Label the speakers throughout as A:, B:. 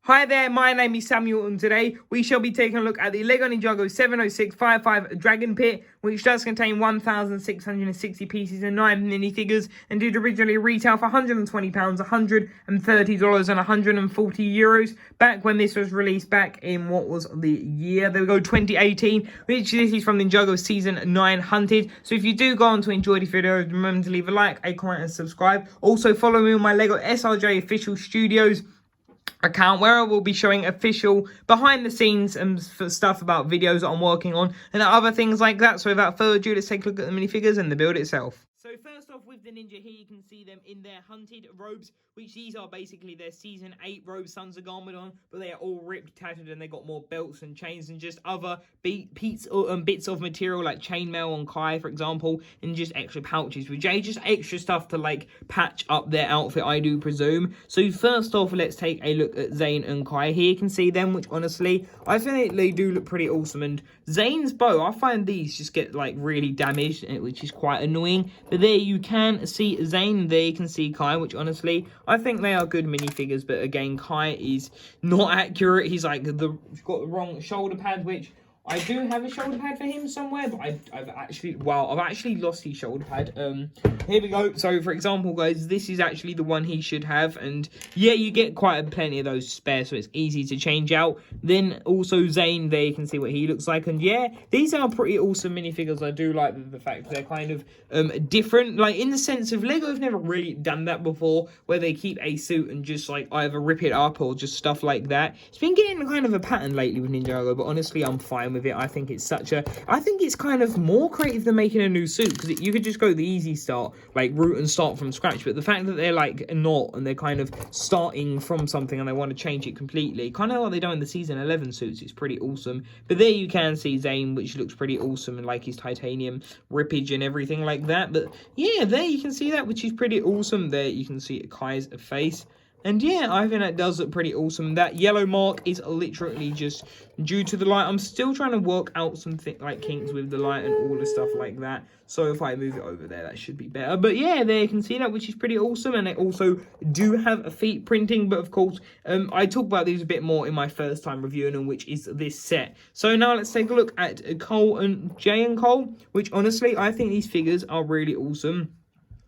A: Hi there, my name is Samuel, and today we shall be taking a look at the LEGO Ninjago 70655 Dragon Pit, which does contain 1,660 pieces and 9 minifigures, and did originally retail for £120, $130 and €140 back when this was released back in, what was the year? There we go, 2018, which this is from Ninjago Season 9 Hunted. So if you do go on to enjoy this video, remember to leave a like, a comment and subscribe. Also follow me on my LEGO SRjstudios account, where I will be showing official behind the scenes and stuff about videos that I'm working on and other things like that. So without further ado, let's take a look at the minifigures and the build itself. So first off, with the ninja here, you can see them in their hunted robes, which these are basically their season 8 robes, Sons of Garmadon, but they are all ripped, tattered, and they got more belts and chains and just other bits of material like chainmail on Kai, for example, and just extra pouches with Jay, just extra stuff to like patch up their outfit, I do presume. So first off, let's take a look at Zane and Kai. Here you can see them, which honestly, I think they do look pretty awesome. And Zane's bow, I find these just get like really damaged, which is quite annoying. But there you can see Zane, there you can see Kai, which honestly, I think they are good minifigures. But again, Kai is not accurate. He's like got the wrong shoulder pad, which I do have a shoulder pad for him somewhere, but I've actually lost his shoulder pad. Here we go. So, for example, guys, this is actually the one he should have. And, yeah, you get quite plenty of those spare, so it's easy to change out. Then, also, Zane, there you can see what he looks like. And, yeah, these are pretty awesome minifigures. I do like the fact they're kind of different. Like, in the sense of LEGO have never really done that before, where they keep a suit and just, like, either rip it up or just stuff like that. It's been getting kind of a pattern lately with Ninjago, but honestly, I'm fine with it. I think it's kind of more creative than making a new suit, because you could just go the easy start, like root and start from scratch. But the fact that they're like not, and they're kind of starting from something and they want to change it completely, kind of like they do in the season 11 suits, it's pretty awesome. But there you can see Zane, which looks pretty awesome, and like his titanium rippage and everything like that. But yeah, there you can see that, which is pretty awesome. There you can see Kai's face. And yeah, I think that does look pretty awesome. That yellow mark is literally just due to the light. I'm still trying to work out some like kinks with the light and all the stuff like that. So if I move it over there, that should be better. But yeah, there you can see that, which is pretty awesome. And they also do have a feet printing. But of course, I talk about these a bit more in my first time reviewing them, which is this set. So now let's take a look at Cole and Jay and Cole, which honestly, I think these figures are really awesome.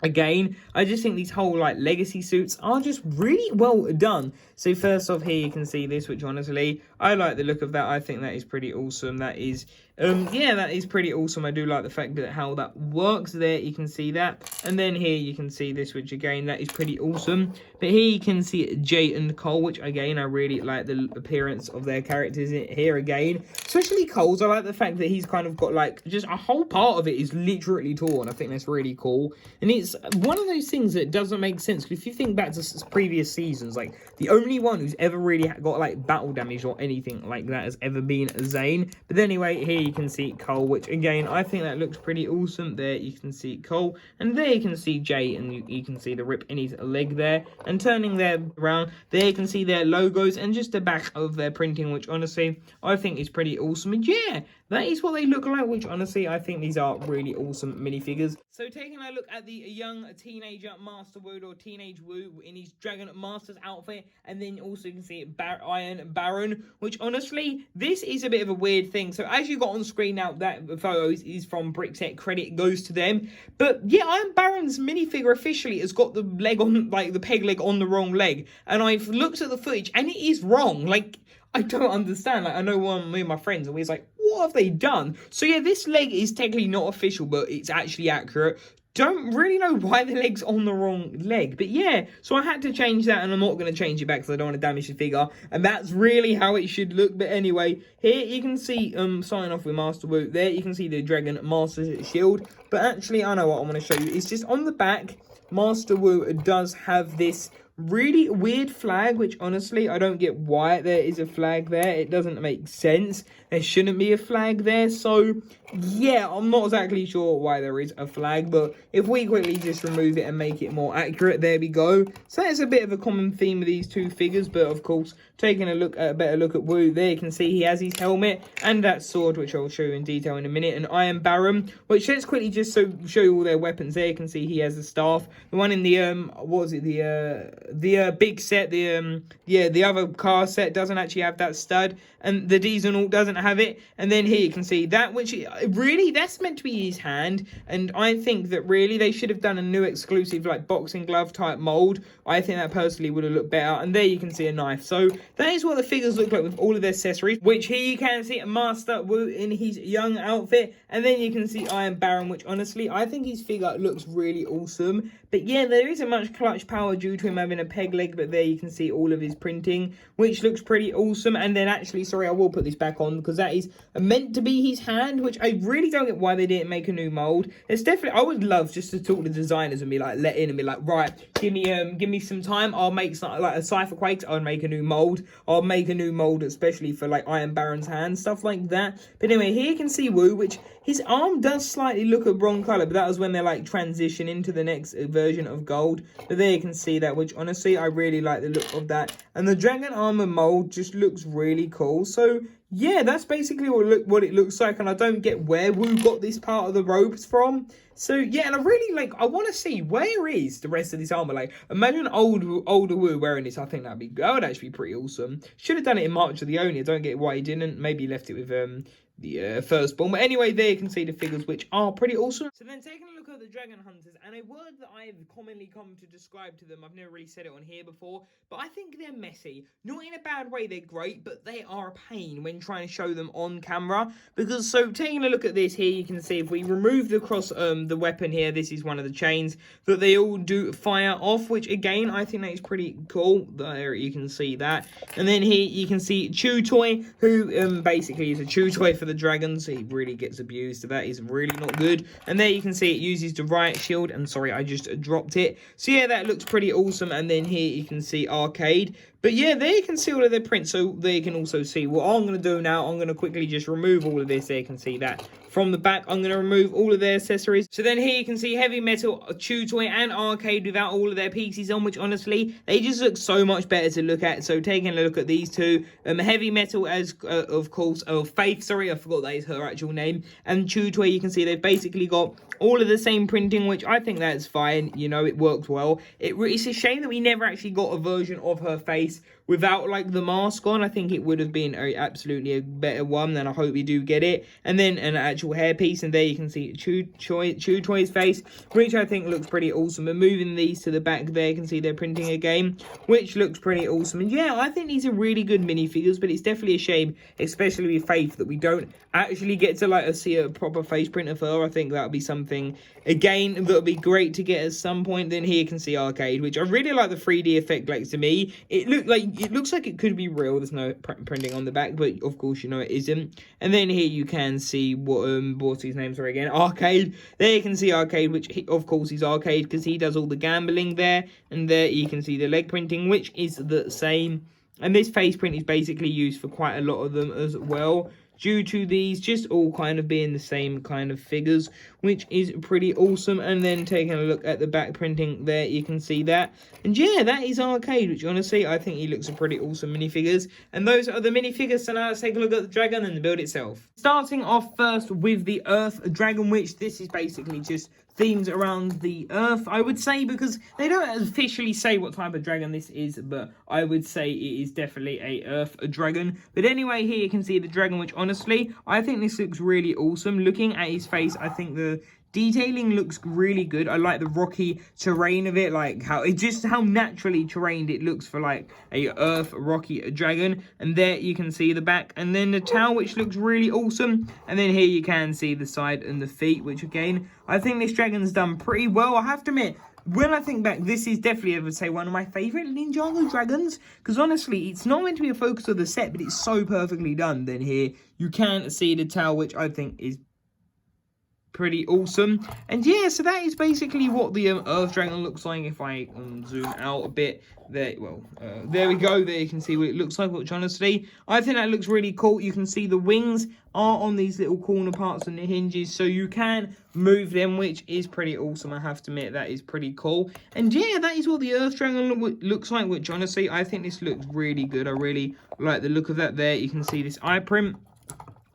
A: Again, I just think these whole like legacy suits are just really well done. So first off, here you can see this, which honestly, I like the look of that. I think that is pretty awesome. That is, yeah, that is pretty awesome. I do like the fact that how that works there. You can see that. And then here you can see this, which again, that is pretty awesome. But here you can see Jay and Cole, which again, I really like the appearance of their characters here again. Especially Cole's. I like the fact that he's kind of got like, just a whole part of it is literally torn. I think that's really cool. And it's one of those things that doesn't make sense. If you think back to previous seasons, like the only one who's ever really got like battle damage or anything like that has ever been Zane. But anyway, here you can see Cole, which again, I think that looks pretty awesome. There you can see Cole, and there you can see Jay, and you can see the rip in his leg there. And turning there around, there you can see their logos and just the back of their printing, which honestly, I think is pretty awesome. And yeah, that is what they look like, which honestly, I think these are really awesome minifigures. So taking a look at the young teenager Master Wu, or Teenage Wu, in his Dragon Master's outfit, and then also you can see Iron Baron, which honestly, this is a bit of a weird thing. So as you got on screen now, that photo is from Brickset, credit goes to them. But yeah, Iron Baron's minifigure officially has got the leg on, like the peg leg on the wrong leg. And I've looked at the footage and it is wrong. Like, I don't understand. Like, I know one of me and my friends, and we're like, what have they done? So yeah, this leg is technically not official, but it's actually accurate. Don't really know why the leg's on the wrong leg. But yeah, so I had to change that, and I'm not going to change it back because I don't want to damage the figure. And that's really how it should look. But anyway, here you can see, starting off with Master Wu. There you can see the Dragon Master's shield. But actually, I know what I want to show you. It's just on the back, Master Wu does have this really weird flag, which honestly, I don't get why there is a flag there. It doesn't make sense. There shouldn't be a flag there. So yeah, I'm not exactly sure why there is a flag, but if we quickly just remove it and make it more accurate, there we go. So that's a bit of a common theme of these two figures. But of course, taking a better look at Wu, there you can see he has his helmet and that sword, which I'll show you in detail in a minute, and Iron Baron, which let's quickly just show you all their weapons. There you can see he has a staff. The one in the what was it, the big set, the other car set doesn't actually have that stud, and the diesel doesn't have it. And then here you can see that, which really, that's meant to be his hand, and I think that really they should have done a new exclusive like boxing glove type mold. I think that personally would have looked better. And there you can see a knife. So that is what the figures look like with all of their accessories, which here you can see Master Wu in his young outfit, and then you can see Iron Baron, which honestly I think his figure looks really awesome. But yeah, there isn't much clutch power due to him having a peg leg, but there you can see all of his printing, which looks pretty awesome. And then actually, sorry, I will put this back on because that is meant to be his hand, which I really don't get why they didn't make a new mold. It's definitely, I would love just to talk to designers and be like, let in and be like, right, give me some time, I'll make something like a Cypher Quakes, I'll make a new mold, especially for like Iron Baron's hand, stuff like that. But anyway, here you can see Wu, which his arm does slightly look a wrong color, but that was when they're like transition into the next version of gold. But there you can see that, which honestly I really like the look of that, and the dragon armor mold just looks really cool. So yeah, that's basically what it looks like, and I don't get where Wu got this part of the robes from. So yeah, and I really I want to see where is the rest of this armor. Like, imagine older Wu wearing this. I think that would actually be pretty awesome. Should have done it in March of the Oni. I don't get why he didn't. Maybe left it with the firstborn. But anyway, there you can see the figures, which are pretty awesome. So then taking a look at the Dragon Hunters, and a word that I've commonly come to describe to them, I've never really said it on here before, but I think they're messy. Not in a bad way, they're great, but they are a pain when trying to show them on camera. Because, so taking a look at this here, you can see if we remove the the weapon here, this is one of the chains that they all do fire off, which again, I think that is pretty cool. There you can see that. And then here you can see Chew Toy, who basically is a chew toy for the dragons. He really gets abused, so that is really not good. And there you can see it uses the riot shield, and sorry, I just dropped it. So yeah, that looks pretty awesome. And then here you can see Arcade. But yeah, there you can see all of their prints, so there you can also see what I'm going to do now. I'm going to quickly just remove all of this. There you can see that. From the back, I'm going to remove all of their accessories. So then here you can see Heavy Metal, Chew Toy, and Arcade without all of their pieces on, which honestly, they just look so much better to look at. So taking a look at these two, Heavy Metal as, of course, Faith, sorry, I forgot that is her actual name, and Chew Toy, you can see they've basically got all of the same printing, which I think that's fine. You know, it works well. It's a shame that we never actually got a version of her face without like the mask on. I think it would have been absolutely a better one, and I hope we do get it. And then an actual hairpiece, and there you can see Chew Toy's face, which I think looks pretty awesome. And moving these to the back there, you can see they're printing again, which looks pretty awesome. And yeah, I think these are really good minifigures, but it's definitely a shame, especially with Faith, that we don't actually get to see a proper face print of her. I think that would be something again that would be great to get at some point. Then here you can see Arcade, which I really like the 3D effect. Like, to me, it looks like it could be real. There's no printing on the back, but of course you know it isn't. And then here you can see what's his name, sorry, again, Arcade. There you can see Arcade, which of course is Arcade because he does all the gambling there. And there you can see the leg printing, which is the same. And this face print is basically used for quite a lot of them as well, due to these just all kind of being the same kind of figures, which is pretty awesome. And then taking a look at the back printing there, you can see that. And yeah, that is Arcade, which honestly, I think he looks a pretty awesome minifigures. And those are the minifigures, so now let's take a look at the dragon and the build itself. Starting off first with the Earth Dragon, which this is basically just themes around the Earth, I would say, because they don't officially say what type of dragon this is, but I would say it is definitely a Earth Dragon. But anyway, here you can see the dragon, which honestly, I think this looks really awesome. Looking at his face, I think the detailing looks really good. I like the rocky terrain of it, like how naturally terrained it looks for like a Earth rocky dragon. And there you can see the back, and then the tail, which looks really awesome. And then here you can see the side and the feet, which again, I think this dragon's done pretty well. I have to admit, when I think back, this is definitely, I would say, one of my favourite Ninjago dragons. Because honestly, it's not meant to be a focus of the set, but it's so perfectly done. Then here, you can see the tail, which I think is pretty awesome. And yeah, so that is basically what the Earth Dragon looks like. If I zoom out a bit, there we go. There you can see what it looks like, which honestly, I think that looks really cool. You can see the wings are on these little corner parts and the hinges, so you can move them, which is pretty awesome. I have to admit, that is pretty cool. And yeah, that is what the Earth Dragon looks like, which honestly, I think this looks really good. I really like the look of that there. You can see this eye print,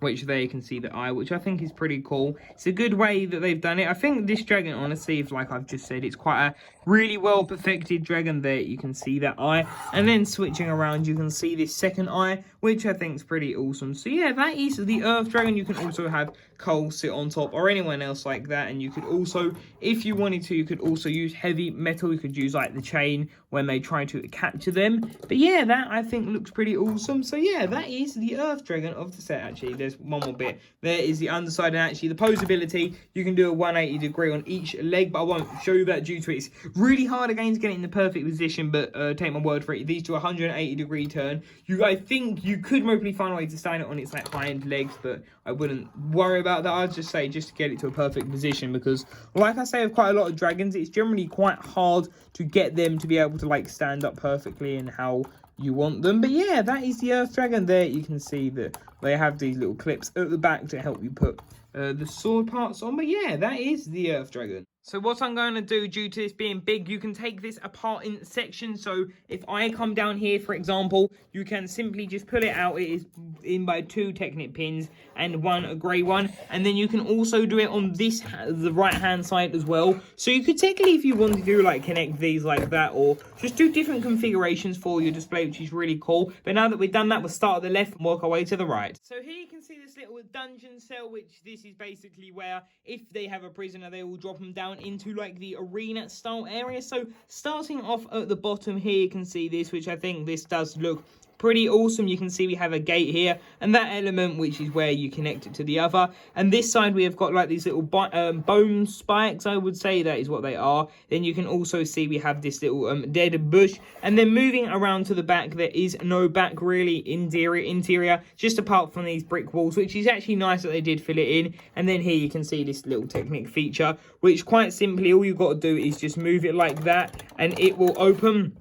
A: which there you can see the eye, which I think is pretty cool. It's a good way that they've done it. I think this dragon, honestly, if like I've just said, it's quite a really well perfected dragon. There you can see that eye, and then switching around you can see this second eye, which I think is pretty awesome. So yeah, that is the Earth Dragon. You can also have Cole sit on top or anyone else like that, and you could also, if you wanted to, you could also use heavy metal. You could use like the chain when they try to capture them. But yeah, that I think looks pretty awesome. So yeah, that is the Earth Dragon of the set. Actually, there's one more bit. There is the underside, and actually the posability, you can do a 180 degree on each leg, but I won't show you that due to it's really hard again to get it in the perfect position. But take my word for it, these do a 180 degree turn. I think you could mostly find a way to stand it on its like hind legs, but I wouldn't worry about that. I'd just say just to get it to a perfect position, because like I say, with quite a lot of dragons, it's generally quite hard to get them to be able to like stand up perfectly and how you want them. But yeah, that is the Earth Dragon. There you can see that they have these little clips at the back to help you put the sword parts on. But yeah, that is the Earth Dragon. So what I'm going to do, due to this being big, you can take this apart in sections. So if I come down here, for example, you can simply just pull it out. It is in by 2 Technic pins and 1 grey one. And then you can also do it on this, the right hand side as well. So you could technically, if you wanted to, like connect these like that, or just do different configurations for your display, which is really cool. But now that we've done that, we'll start at the left and work our way to the right. So here you can see this little dungeon cell, which this is basically where if they have a prisoner, they will drop them down into like the arena style area. So starting off at the bottom here, you can see this, which I think this does look pretty awesome. You can see we have a gate here, and that element, which is where you connect it to the other. And this side we have got like these little bone spikes, I would say that is what they are. Then you can also see we have this little dead bush. And then moving around to the back, there is no back really interior, just apart from these brick walls, which is actually nice that they did fill it in. And then here you can see this little Technic feature, which quite simply all you've got to do is just move it like that, and it will open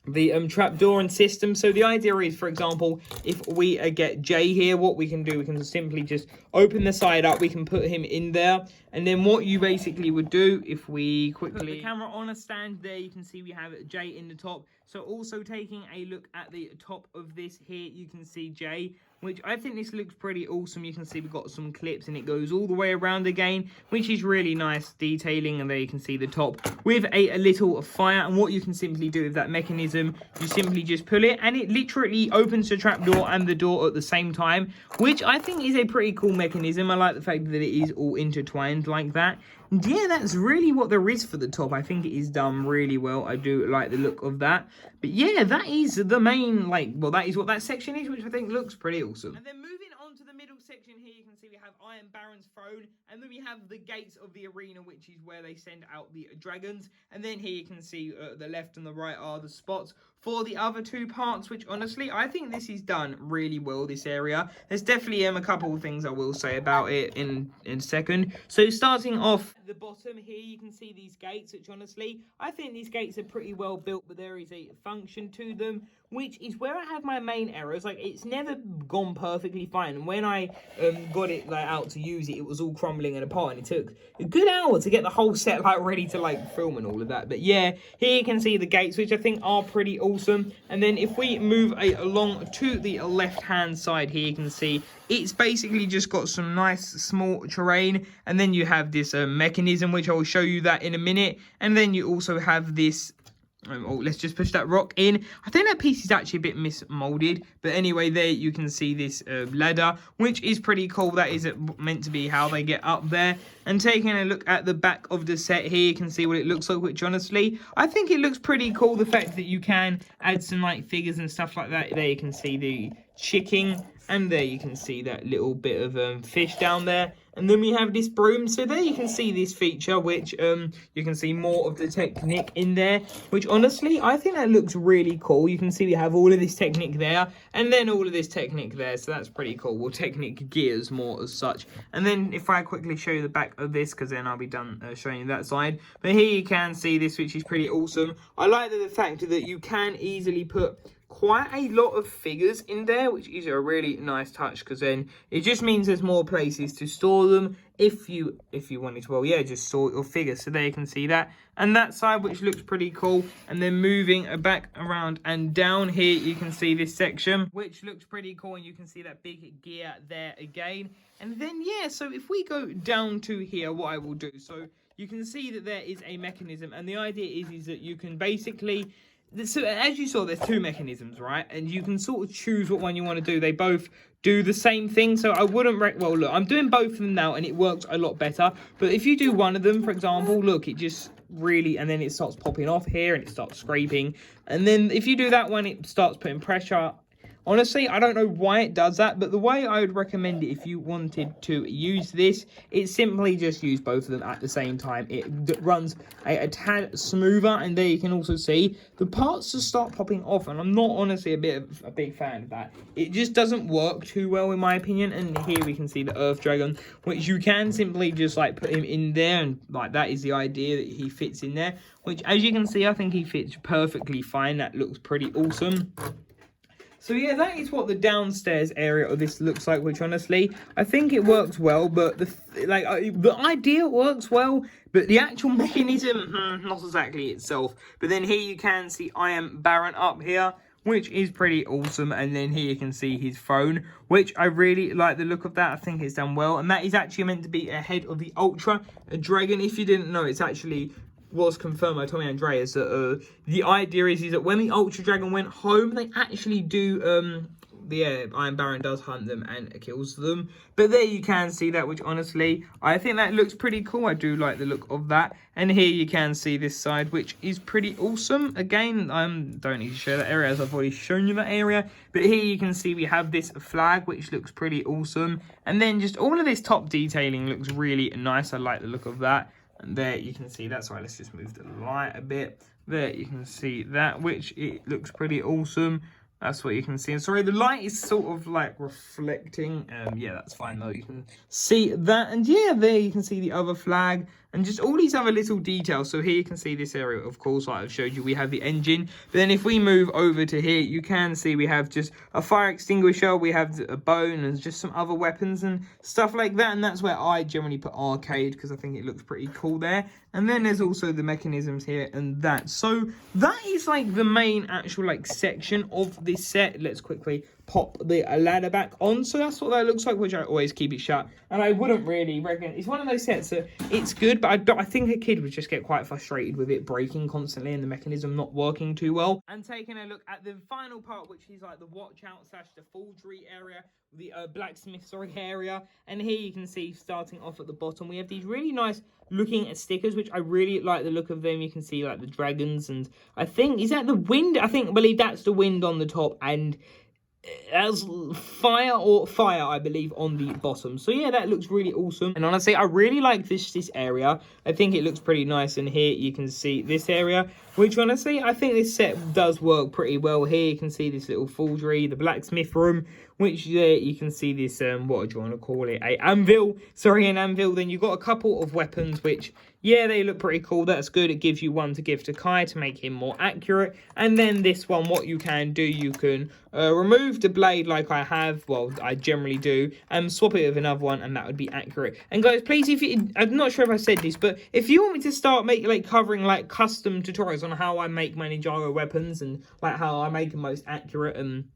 A: the trapdoor and system. So the idea is, for example, if we get Jay here, what we can do, we can simply just open the side up, we can put him in there, and then what you basically would do, if we quickly put the camera on a stand there, you can see we have Jay in the top. So also taking a look at the top of this here, you can see Jay, which I think this looks pretty awesome. You can see we've got some clips and it goes all the way around again, which is really nice detailing. And there you can see the top with a little fire. And what you can simply do with that mechanism, you simply just pull it and it literally opens the trapdoor and the door at the same time, which I think is a pretty cool mechanism. I like the fact that it is all intertwined like that. And yeah, that's really what there is for the top. I think it is done really well. I do like the look of that. But yeah, that is the main, that is what that section is, which I think looks pretty awesome. And then moving on to the middle section here, you can see we have Iron Baron's throne, and then we have the gates of the arena, which is where they send out the dragons. And then here you can see the left and the right are the spots for the other 2 parts, which honestly, I think this is done really well, this area. There's definitely a couple of things I will say about it in a second. So starting off at the bottom here, you can see these gates, which honestly, I think these gates are pretty well built, but there is a function to them, which is where I have my main errors. Like, it's never gone perfectly fine. And when I got it out to use it, it was all crumbling and apart, and it took a good hour to get the whole set ready to film and all of that. But yeah, here you can see the gates, which I think are pretty awesome. And then if we move along to the left hand side here, you can see it's basically just got some nice small terrain, and then you have this mechanism, which I will show you that in a minute. And then you also have this let's just push that rock in. I think that piece is actually a bit mismolded, but anyway, there you can see this ladder, which is pretty cool. That is meant to be how they get up there. And taking a look at the back of the set here, you can see what it looks like, which honestly, I think it looks pretty cool. The fact that you can add some figures and stuff like that. There you can see the chicken, and there you can see that little bit of fish down there. And then we have this broom. So there you can see this feature, which you can see more of the Technic in there, which honestly, I think that looks really cool. You can see we have all of this Technic there, and then all of this Technic there. So that's pretty cool. Well, Technic gears more as such. And then if I quickly show you the back of this, because then I'll be done showing you that side. But here you can see this, which is pretty awesome. I like the fact that you can easily put quite a lot of figures in there, which is a really nice touch, because then it just means there's more places to store them if you wanted to, well, yeah, just sort your figures. So there you can see that. And that side, which looks pretty cool. And then moving back around and down here, you can see this section, which looks pretty cool. And you can see that big gear there again. And then, yeah, so if we go down to here, what I will do, so you can see that there is a mechanism. And the idea is that you can basically... So as you saw, there's two mechanisms, right? And you can sort of choose what one you want to do. They both do the same thing. So I wouldn't... Well, look, I'm doing both of them now, and it works a lot better. But if you do one of them, for example, look, it just really... And then it starts popping off here, and it starts scraping. And then if you do that one, it starts putting pressure. Honestly, I don't know why it does that, but the way I would recommend it if you wanted to use this, it's simply just use both of them at the same time. It runs a tad smoother, and there you can also see the parts just start popping off, and I'm not honestly a big fan of that. It just doesn't work too well in my opinion. And here we can see the Earth Dragon, which you can simply just like put him in there, and like that is the idea that he fits in there, which as you can see, I think he fits perfectly fine. That looks pretty awesome. So yeah, that is what the downstairs area of this looks like, which honestly, I think it works well, but the idea works well, but the actual mechanism, not exactly itself. But then here you can see I Am Baron up here, which is pretty awesome. And then here you can see his phone, which I really like the look of that. I think it's done well. And that is actually meant to be ahead of the Ultra Dragon. If you didn't know, it's actually... was confirmed by Tommy Andreas that the idea is that when the Ultra Dragon went home, they actually do Iron Baron does hunt them and kills them. But there you can see that, which honestly, I think that looks pretty cool. I do like the look of that. And here you can see this side, which is pretty awesome. Again, I don't need to show that area as I've already shown you that area. But here you can see we have this flag, which looks pretty awesome. And then just all of this top detailing looks really nice. I like the look of that. And there you can see that's right. Let's just move the light a bit. There you can see that, which it looks pretty awesome. That's what you can see. And sorry, the light is sort of like reflecting. Yeah, that's fine though. You can see that. And yeah, there you can see the other flag and just all these other little details. So here you can see this area, of course, like I've showed you, we have the engine. But then if we move over to here, you can see we have just a fire extinguisher. We have a bone and just some other weapons and stuff like that. And that's where I generally put arcade because I think it looks pretty cool there. And then there's also the mechanisms here and that. So that is like the main actual like section of this set. Let's quickly pop the ladder back on. So that's what that looks like, which I always keep it shut. And I wouldn't really reckon it's one of those sets that it's good, but I think a kid would just get quite frustrated with it breaking constantly and the mechanism not working too well. And taking a look at the final part, which is like the watch out / the forgery area, the blacksmith area. And here you can see starting off at the bottom, we have these really nice looking stickers, which I really like the look of them. You can see like the dragons, and I think, is that the wind? I believe that's the wind on the top, and as fire, I believe, on the bottom. So yeah, that looks really awesome. And honestly, I really like this area. I think it looks pretty nice. And here you can see this area, which honestly, I think this set does work pretty well. Here you can see this little forgery, the blacksmith room, which there you can see this, what do you want to call it? An anvil. Then you've got a couple of weapons, which, yeah, they look pretty cool. That's good. It gives you one to give to Kai to make him more accurate. And then this one, what you can do, you can remove the blade like I have. Well, I generally do. And swap it with another one, and that would be accurate. And guys, please, I'm not sure if I said this, but if you want me to start covering like custom tutorials on how I make my Ninjago weapons and like how I make them most accurate and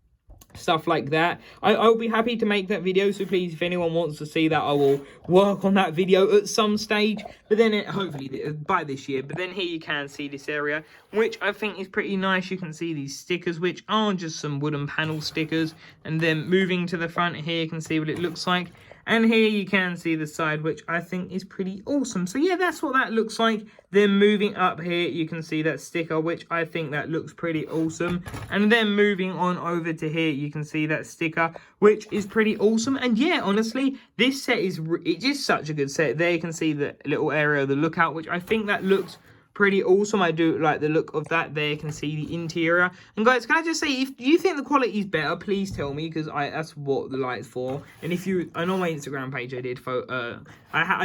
A: stuff like that, I'll be happy to make that video. So please, if anyone wants to see that, I will work on that video at some stage, but then hopefully by this year. But then here you can see this area, which I think is pretty nice. You can see these stickers, which are just some wooden panel stickers. And then moving to the front here, you can see what it looks like. And here you can see the side, which I think is pretty awesome. So yeah, that's what that looks like. Then moving up here, you can see that sticker, which I think that looks pretty awesome. And then moving on over to here, you can see that sticker, which is pretty awesome. And yeah, honestly, this set is just such a good set. There you can see the little area of the lookout, which I think that looks pretty awesome. I do like the look of that there. You can see the interior. And guys, can I just say, if you think the quality is better, please tell me, because that's what the light's for. And if you, I know my Instagram page, I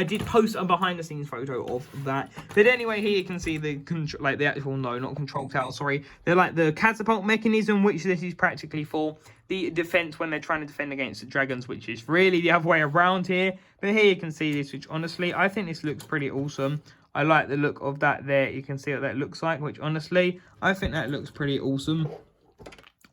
A: did post a behind the scenes photo of that. But anyway, here you can see the the actual, no, not control tower, sorry. They're like the catapult mechanism, which this is practically for the defense when they're trying to defend against the dragons, which is really the other way around here. But here you can see this, which honestly, I think this looks pretty awesome. I like the look of that there. You can see what that looks like, which honestly, I think that looks pretty awesome.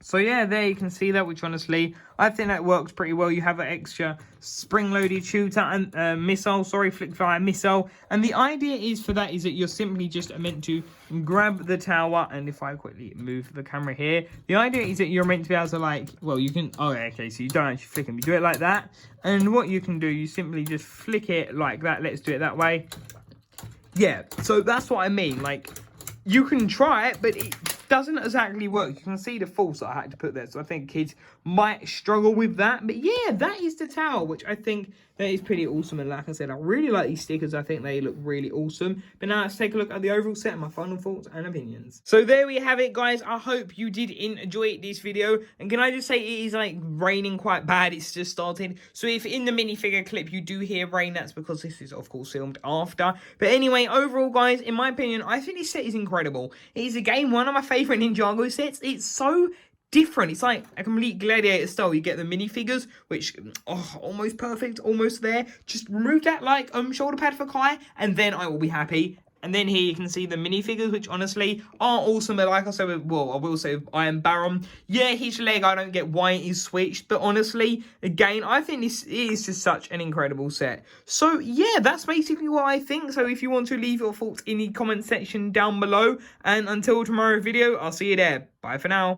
A: So yeah, there you can see that, which honestly, I think that works pretty well. You have an extra spring-loaded shooter and missile, flick-fire missile. And the idea is for that is that you're simply just meant to grab the tower. And if I quickly move the camera here, the idea is that you're meant to be able to, like, well, you can, oh, okay, so you don't actually flick them. You do it like that. And what you can do, you simply just flick it like that. Let's do it that way. Yeah, so that's what I mean. Like, you can try it, but it doesn't exactly work. You can see the force that I had to put there. So I think kids might struggle with that. But yeah, that is the tower, which I think that is pretty awesome. And like I said, I really like these stickers. I think they look really awesome. But now let's take a look at the overall set and my final thoughts and opinions. So there we have it, guys. I hope you did enjoy this video. And can I just say, it is like raining quite bad. It's just started. So if in the minifigure clip you do hear rain, that's because this is of course filmed after. But anyway, overall, guys, in my opinion, I think this set is incredible. It is again one of my favorite Ninjago sets. It's so different. It's like a complete gladiator style. You get the minifigures, which almost perfect, almost there. Just remove that like shoulder pad for Kai, and then I will be happy. And then here you can see the minifigures, which honestly are awesome. But like I said, well, I will say Iron Baron. Yeah, his leg, I don't get why it is switched. But honestly, again, I think this is just such an incredible set. So yeah, that's basically what I think. So if you want to leave your thoughts in the comment section down below. And until tomorrow's video, I'll see you there. Bye for now.